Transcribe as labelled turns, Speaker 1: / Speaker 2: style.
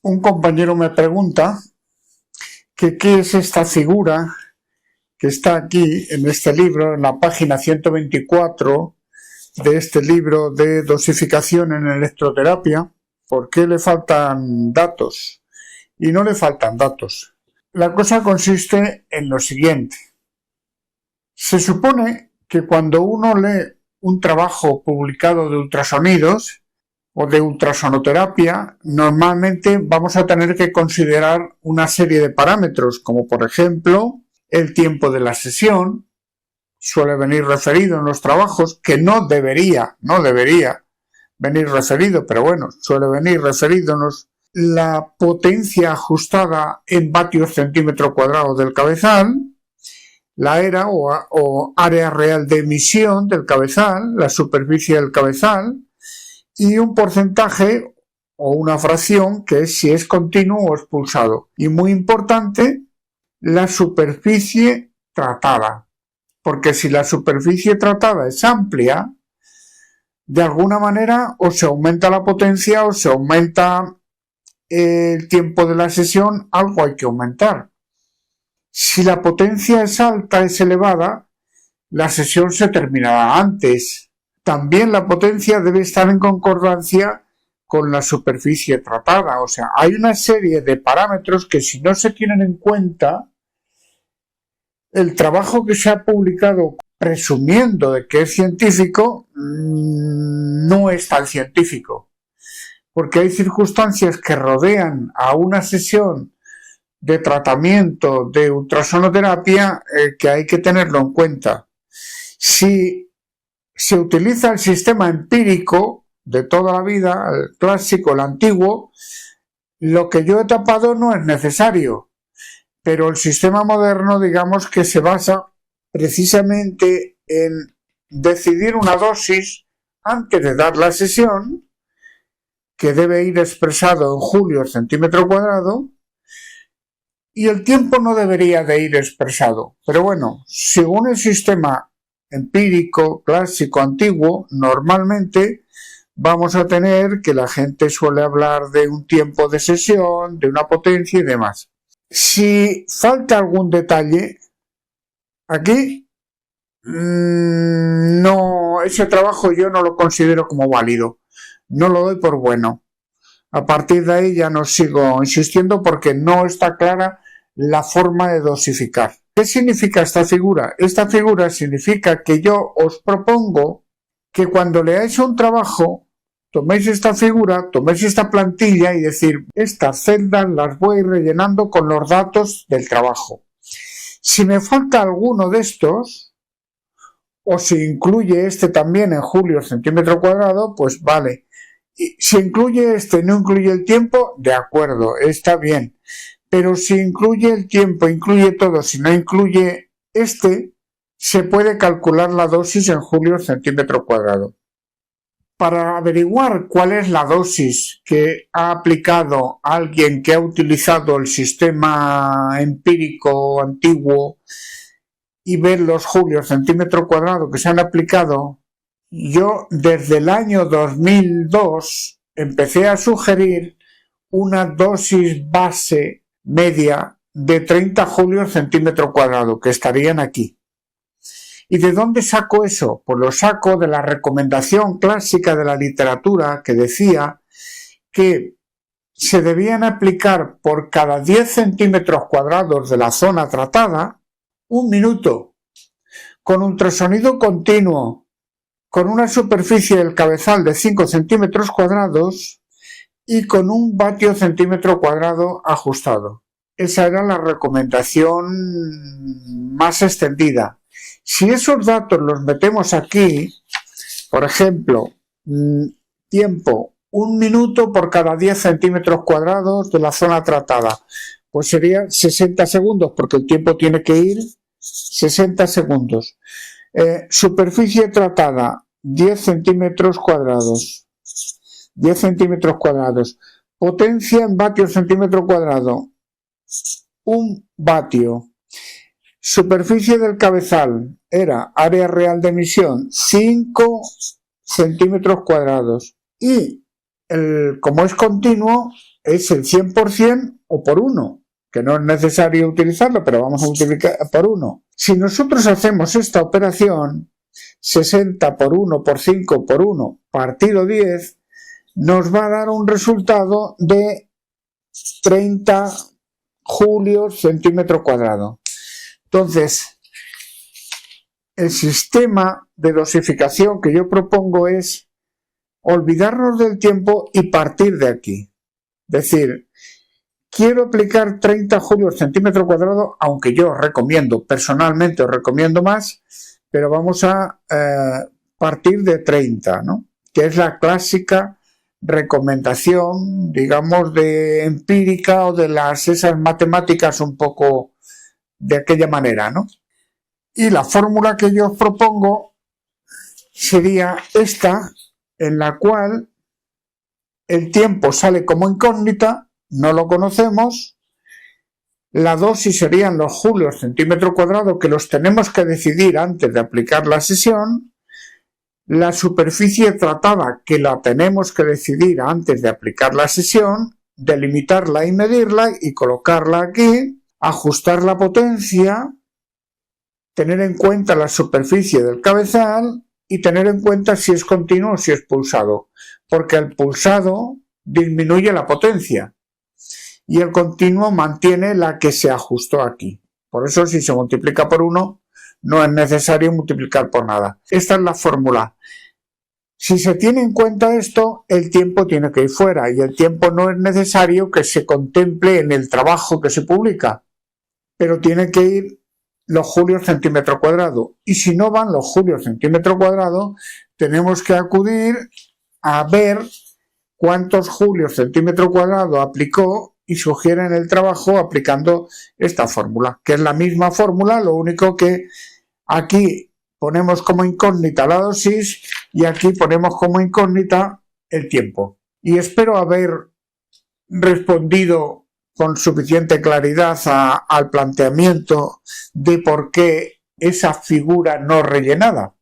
Speaker 1: Un compañero me pregunta que qué es esta figura que está aquí en este libro, en la página 124 de este libro de dosificación en electroterapia. ¿Por qué le faltan datos? Y no le faltan datos. La cosa consiste en lo siguiente. Se supone que cuando uno lee un trabajo publicado de ultrasonidos o de ultrasonoterapia, normalmente vamos a tener que considerar una serie de parámetros, como por ejemplo el tiempo de la sesión. Suele venir referido en los trabajos, que no debería venir referido, pero bueno, suele venir referido en la potencia ajustada en vatios centímetro cuadrado del cabezal, la ERA o área real de emisión del cabezal, la superficie del cabezal, y un porcentaje o una fracción que es si es continuo o expulsado. Y muy importante, la superficie tratada, porque si la superficie tratada es amplia, de alguna manera o se aumenta la potencia o se aumenta el tiempo de la sesión, algo hay que aumentar. Si la potencia es alta, es elevada, la sesión se terminará antes. También la potencia debe estar en concordancia con la superficie tratada. O sea, hay una serie de parámetros que si no se tienen en cuenta, el trabajo que se ha publicado presumiendo de que es científico, no es tan científico. Porque hay circunstancias que rodean a una sesión de tratamiento de ultrasonoterapia que hay que tenerlo en cuenta. Si se utiliza el sistema empírico de toda la vida, el clásico, el antiguo, lo que yo he tapado no es necesario, pero el sistema moderno, digamos que se basa precisamente en decidir una dosis antes de dar la sesión, que debe ir expresado en julios centímetro cuadrado, y el tiempo no debería de ir expresado. Pero bueno, según el sistema empírico, clásico, antiguo, normalmente vamos a tener que la gente suele hablar de un tiempo de sesión, de una potencia y demás. Si falta algún detalle, aquí no, ese trabajo yo no lo considero como válido, no lo doy por bueno. A partir de ahí ya no sigo insistiendo porque no está clara la forma de dosificar. ¿Qué significa esta figura? Esta figura significa que yo os propongo que cuando leáis un trabajo toméis esta figura, toméis esta plantilla y decir, estas celdas las voy rellenando con los datos del trabajo. Si me falta alguno de estos, o si incluye este también en julios centímetro cuadrado, pues vale. Y si incluye este y no incluye el tiempo, de acuerdo, está bien. Pero si incluye el tiempo, incluye todo, si no incluye este, se puede calcular la dosis en julios centímetro cuadrado. Para averiguar cuál es la dosis que ha aplicado alguien que ha utilizado el sistema empírico antiguo y ver los julios centímetro cuadrado que se han aplicado, yo desde el año 2002 empecé a sugerir una dosis base media de 30 julios centímetro cuadrado, que estarían aquí. ¿Y de dónde saco eso? Pues lo saco de la recomendación clásica de la literatura que decía que se debían aplicar por cada 10 centímetros cuadrados de la zona tratada 1 minuto, con ultrasonido continuo, con una superficie del cabezal de 5 centímetros cuadrados y con un vatio centímetro cuadrado ajustado. Esa era la recomendación más extendida. Si esos datos los metemos aquí, por ejemplo, tiempo, 1 minuto por cada 10 centímetros cuadrados de la zona tratada, pues serían 60 segundos, porque el tiempo tiene que ir 60 segundos. Superficie tratada, 10 centímetros cuadrados. 10 centímetros cuadrados. Potencia en vatios centímetro cuadrado, 1 vatio. Superficie del cabezal era área real de emisión 5 centímetros cuadrados y como es continuo es el 100% o por 1, que no es necesario utilizarlo, pero vamos a multiplicar por 1. Si nosotros hacemos esta operación, 60 por 1 por 5 por 1 partido 10, nos va a dar un resultado de 30 julios centímetro cuadrado. Entonces, el sistema de dosificación que yo propongo es olvidarnos del tiempo y partir de aquí. Es decir, quiero aplicar 30 julios centímetro cuadrado, aunque yo recomiendo, personalmente os recomiendo más, pero vamos a partir de 30, ¿no? Que es la clásica recomendación, digamos, de empírica o de esas matemáticas un poco de aquella manera, ¿no? Y la fórmula que yo os propongo sería esta, en la cual el tiempo sale como incógnita, no lo conocemos, la dosis serían los julios centímetro cuadrado, que los tenemos que decidir antes de aplicar la sesión, la superficie tratada, que la tenemos que decidir antes de aplicar la sesión, delimitarla y medirla y colocarla aquí, ajustar la potencia, tener en cuenta la superficie del cabezal y tener en cuenta si es continuo o si es pulsado, porque el pulsado disminuye la potencia y el continuo mantiene la que se ajustó aquí. Por eso, si se multiplica por 1, no es necesario multiplicar por nada. Esta es la fórmula. Si se tiene en cuenta esto, el tiempo tiene que ir fuera y el tiempo no es necesario que se contemple en el trabajo que se publica, pero tiene que ir los julios centímetro cuadrado. Y si no van los julios centímetro cuadrado, tenemos que acudir a ver cuántos julios centímetro cuadrado aplicó y sugieren el trabajo aplicando esta fórmula, que es la misma fórmula, lo único que aquí ponemos como incógnita la dosis y aquí ponemos como incógnita el tiempo. Y espero haber respondido con suficiente claridad al planteamiento de por qué esa figura no rellenada.